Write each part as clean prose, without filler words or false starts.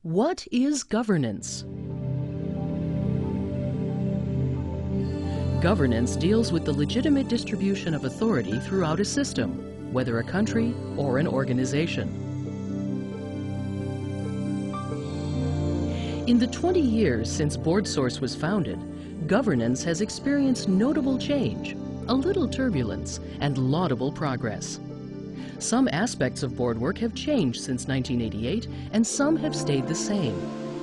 What is governance? Governance deals with the legitimate distribution of authority throughout a system, whether a country or an organization. In the 20 years since BoardSource was founded, governance has experienced notable change, a little turbulence, and laudable progress. Some aspects of board work have changed since 1988, and some have stayed the same,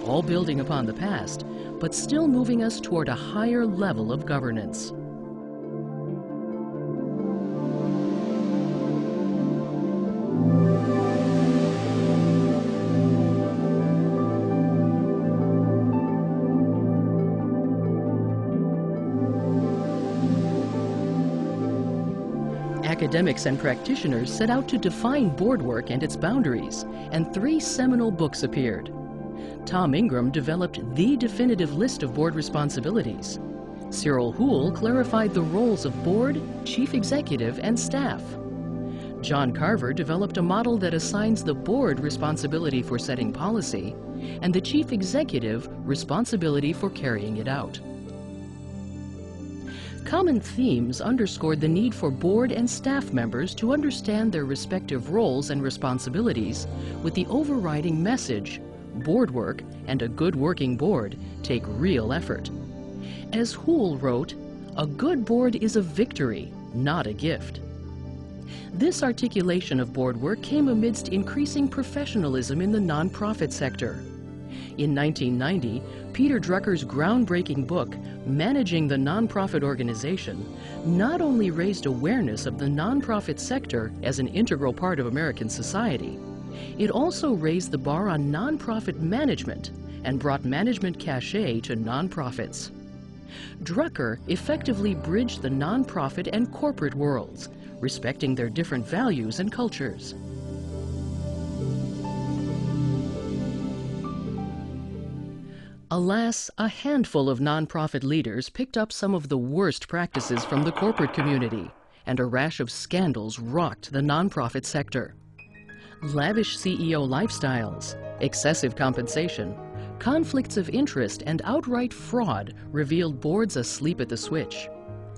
all building upon the past, but still moving us toward a higher level of governance. Academics and practitioners set out to define board work and its boundaries, and 3 seminal books appeared. Tom Ingram developed the definitive list of board responsibilities. Cyril Houle clarified the roles of board, chief executive, and staff. John Carver developed a model that assigns the board responsibility for setting policy and the chief executive responsibility for carrying it out. Common themes underscored the need for board and staff members to understand their respective roles and responsibilities, with the overriding message: board work and a good working board take real effort. As Houle wrote, "A good board is a victory, not a gift." This articulation of board work came amidst increasing professionalism in the nonprofit sector. In 1990, Peter Drucker's groundbreaking book, Managing the Nonprofit Organization, not only raised awareness of the nonprofit sector as an integral part of American society, it also raised the bar on nonprofit management and brought management cachet to nonprofits. Drucker effectively bridged the nonprofit and corporate worlds, respecting their different values and cultures. Alas, a handful of nonprofit leaders picked up some of the worst practices from the corporate community, and a rash of scandals rocked the nonprofit sector. Lavish CEO lifestyles, excessive compensation, conflicts of interest, and outright fraud revealed boards asleep at the switch.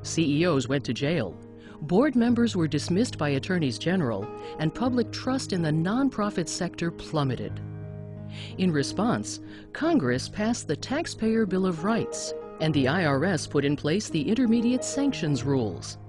CEOs went to jail, board members were dismissed by attorneys general, and public trust in the nonprofit sector plummeted. In response, Congress passed the Taxpayer Bill of Rights, and the IRS put in place the Intermediate Sanctions Rules.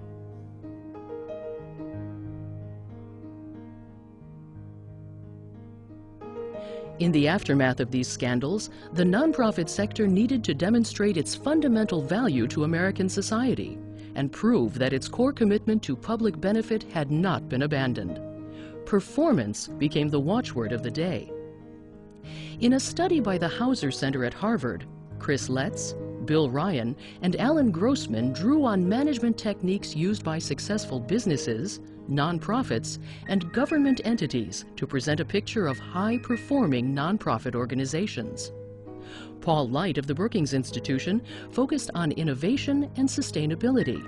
In the aftermath of these scandals, the nonprofit sector needed to demonstrate its fundamental value to American society and prove that its core commitment to public benefit had not been abandoned. Performance became the watchword of the day. In a study by the Hauser Center at Harvard, Chris Letts, Bill Ryan, and Alan Grossman drew on management techniques used by successful businesses, nonprofits, and government entities to present a picture of high-performing nonprofit organizations. Paul Light of the Brookings Institution focused on innovation and sustainability.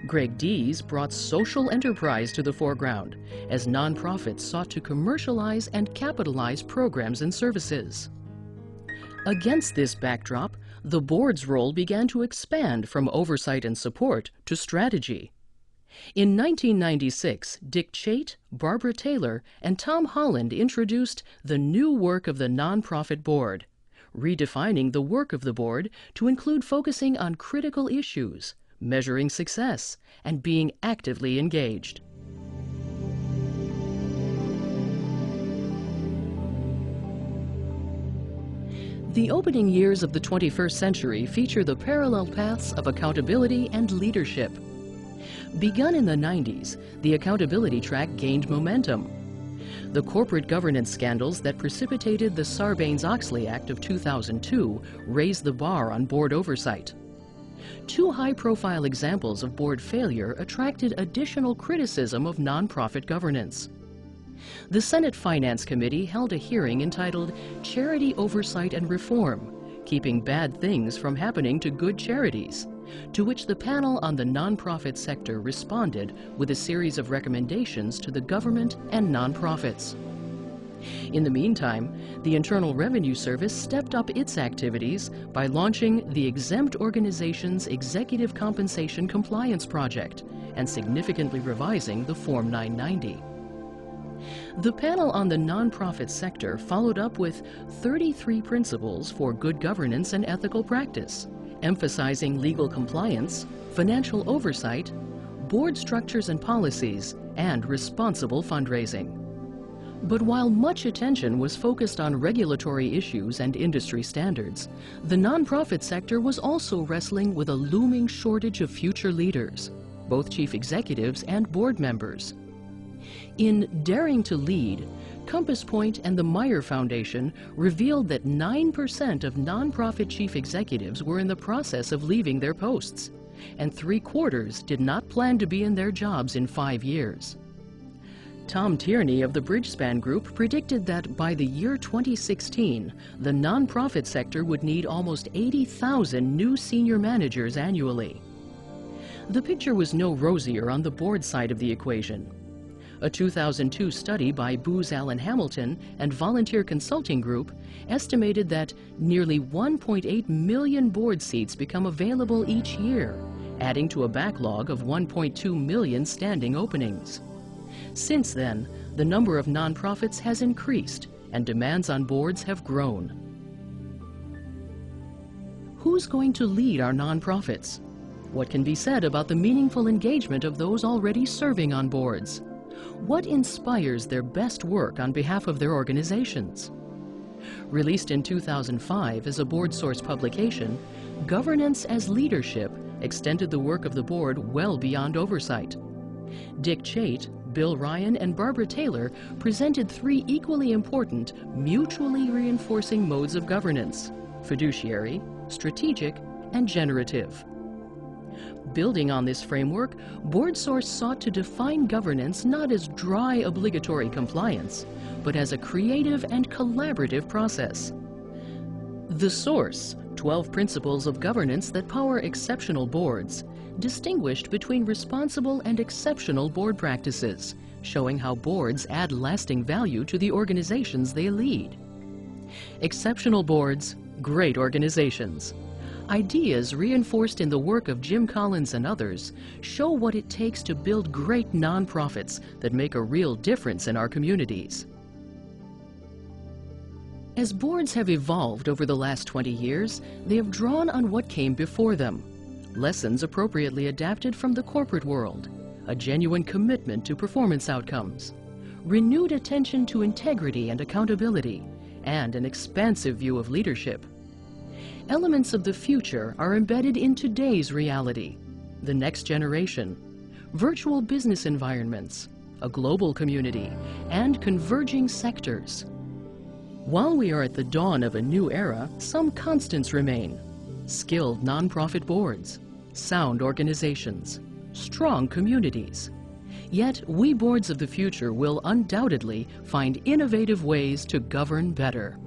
Greg Dees brought social enterprise to the foreground as nonprofits sought to commercialize and capitalize programs and services. Against this backdrop, the board's role began to expand from oversight and support to strategy. In 1996, Dick Chait, Barbara Taylor, and Tom Holland introduced the new work of the nonprofit board, redefining the work of the board to include focusing on critical issues, measuring success, and being actively engaged. The opening years of the 21st century feature the parallel paths of accountability and leadership. Begun in the 90s, the accountability track gained momentum. The corporate governance scandals that precipitated the Sarbanes-Oxley Act of 2002 raised the bar on board oversight. 2 high-profile examples of board failure attracted additional criticism of nonprofit governance. The Senate Finance Committee held a hearing entitled Charity Oversight and Reform: Keeping Bad Things from Happening to Good Charities, to which the panel on the nonprofit sector responded with a series of recommendations to the government and nonprofits. In the meantime, the Internal Revenue Service stepped up its activities by launching the Exempt Organizations Executive Compensation Compliance Project and significantly revising the Form 990. The panel on the nonprofit sector followed up with 33 principles for good governance and ethical practice, emphasizing legal compliance, financial oversight, board structures and policies, and responsible fundraising. But while much attention was focused on regulatory issues and industry standards, the nonprofit sector was also wrestling with a looming shortage of future leaders, both chief executives and board members. In Daring to Lead, Compass Point and the Meyer Foundation revealed that 9% of nonprofit chief executives were in the process of leaving their posts, and 3/4 did not plan to be in their jobs in 5 years. Tom Tierney of the Bridgespan Group predicted that by the year 2016, the nonprofit sector would need almost 80,000 new senior managers annually. The picture was no rosier on the board side of the equation. A 2002 study by Booz Allen Hamilton and Volunteer Consulting Group estimated that nearly 1.8 million board seats become available each year, adding to a backlog of 1.2 million standing openings. Since then, the number of nonprofits has increased and demands on boards have grown. Who's going to lead our nonprofits? What can be said about the meaningful engagement of those already serving on boards? What inspires their best work on behalf of their organizations? Released in 2005 as a BoardSource publication, Governance as Leadership extended the work of the board well beyond oversight. Dick Chait, Bill Ryan, and Barbara Taylor presented 3 equally important, mutually reinforcing modes of governance: fiduciary, strategic, and generative. Building on this framework, BoardSource sought to define governance not as dry obligatory compliance, but as a creative and collaborative process. The Source, 12 Principles of Governance that Power Exceptional Boards, distinguished between responsible and exceptional board practices, showing how boards add lasting value to the organizations they lead. Exceptional boards, great organizations. Ideas reinforced in the work of Jim Collins and others show what it takes to build great nonprofits that make a real difference in our communities. As boards have evolved over the last 20 years, they have drawn on what came before them. Lessons appropriately adapted from the corporate world, a genuine commitment to performance outcomes, renewed attention to integrity and accountability, and an expansive view of leadership. Elements of the future are embedded in today's reality: the next generation, virtual business environments, a global community, and converging sectors. While we are at the dawn of a new era, some constants remain: skilled nonprofit boards, sound organizations, strong communities. Yet, we boards of the future will undoubtedly find innovative ways to govern better.